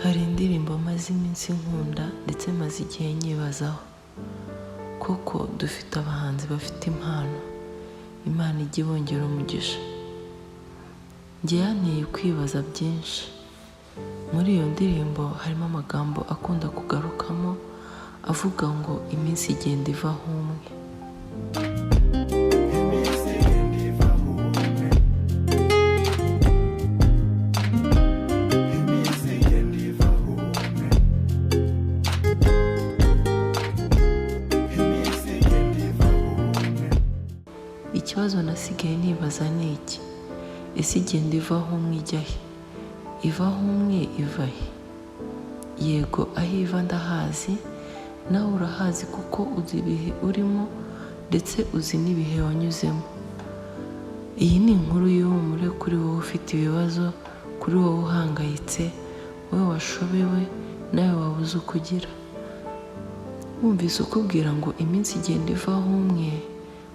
Hari indirimbo maze iminsi nkunda ndetse maze igihe nyibazaho. Koko dufite abahanzi bafite impano, Imana ijya ibongera umugisha. Njye yanteye kwibaza byinshi. Muri iyo ndirimbo harimo amagambo akunda kugarukamo avuga ngo iminsi igenda ivaho umwe. Ikibazo nasigaye nibaza ni iki? Ese igenda ivaho umwe ijya he? Ivaho umwe iva he? Yego, aho iva ndahazi, nawe urahazi kuko uzi ibihe urimo ndetse uzi n'ibihe wanyuzemo. Iyi ni inkuru y'ihumure kuri wowe ufite ibibazo, kuri wowe uhangayitse, wowe washobewe, nawe wabuze uko ugira. Wumvise ukubwira ngo iminsi igenda ivaho umwe,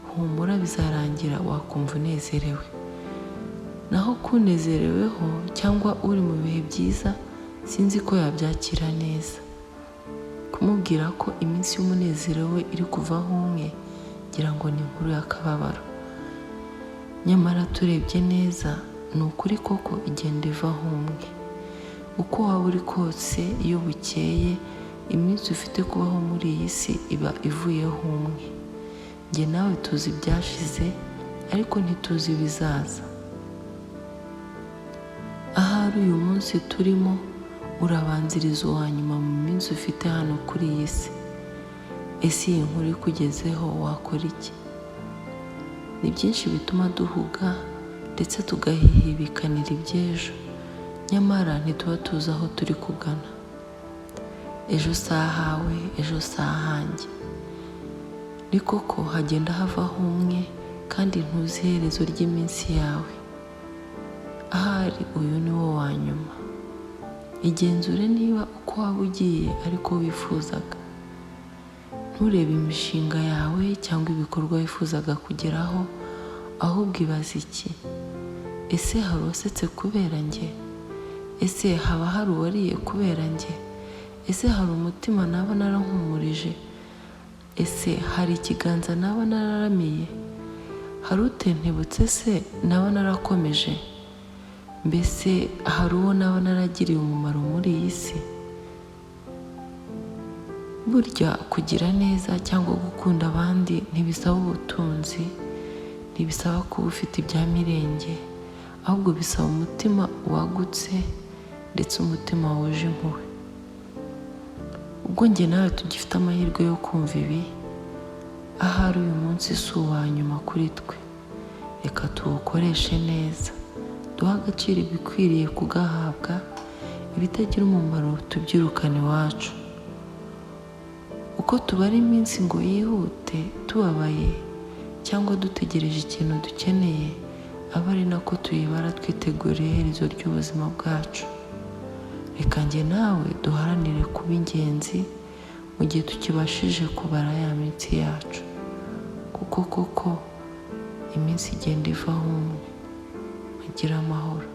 humura bizarangira wakumva unezerewe. Naho kunezereweho cyangwa uri mu bihe byiza sinzi ko yabyakira neza. Kumubwira ko iminsi y'umunezero we iri kuvaho umwe, ngira ngo ni inkuru y'akababaro. Nyamara turebye neza ni ukuri koko igenda ivaho umwe. Uko waba uri kose, iyo bukeye iminsi ufite kubaho muri iyi si iba ivuyeho umwe. Njye nawe tuzi ibyashize ariko ntituzi ibizaza. Ahari uyu munsi turimo urabanziriza uwa nyuma mu minsi ufite hano kuri iyi si. Ese iyi nkuru ikugezeho wakora iki? Ni byinshi bituma duhuga ndetse tugahihibikanira iby'ejo, nyamara ntituba tuzi aho turi kugana. Ejo si ahawe, ejo si ahanjye. Ni koko hagenda havaho umwe kandi ntuzi iherezo ry'iminsi yawe. Ahari uyu ni wo wa nyuma. Igenzure niba uko waba ugiye ariko wifuzaga. Nturebe imishinga yawe cyangwa ibikorwa wifuzaga kugeraho, ahubwo ibaze iki? Ese hari uwasetse kubera njye? Ese haba hari uwariye kubera njye? Ese hari umutima naba narankumurije? Ese hari ikiganza naba nararamiye? Hari utentebutse se naba narakomeje? Mbese hari uwo naba naragiriye umumaro muri iyi si? Burya kugira neza cyangwa gukunda abandi ntibisaba ubutunzi, ntibisaba kuba ufite ibya mirenge, ahubwo bisaba umutima wagutse ndetse umutima wuje impuhwe. Ubwo njye nawe tugifite amahirwe yo kumva ibi, ahari uyu munsi si uwa nyuma kuri twe. Reka tuwukoreshe neza, duha agaciro ibikwiriye kugahabwa, ibitagira umumaro tubyirukane iwacu. Uko tubara iminsi ngo yihute tubabaye cyangwa dutegereje ikintu dukeneye, aba ari nako tuyibara twiteguriye iherezo ry'ubuzima bwacu. Reka njye nawe duharanire kuba ingenzi mu gihe tukibashije kubara ya minsi yacu, kuko koko iminsi igenda ivaho umwe. Mugire amahoro.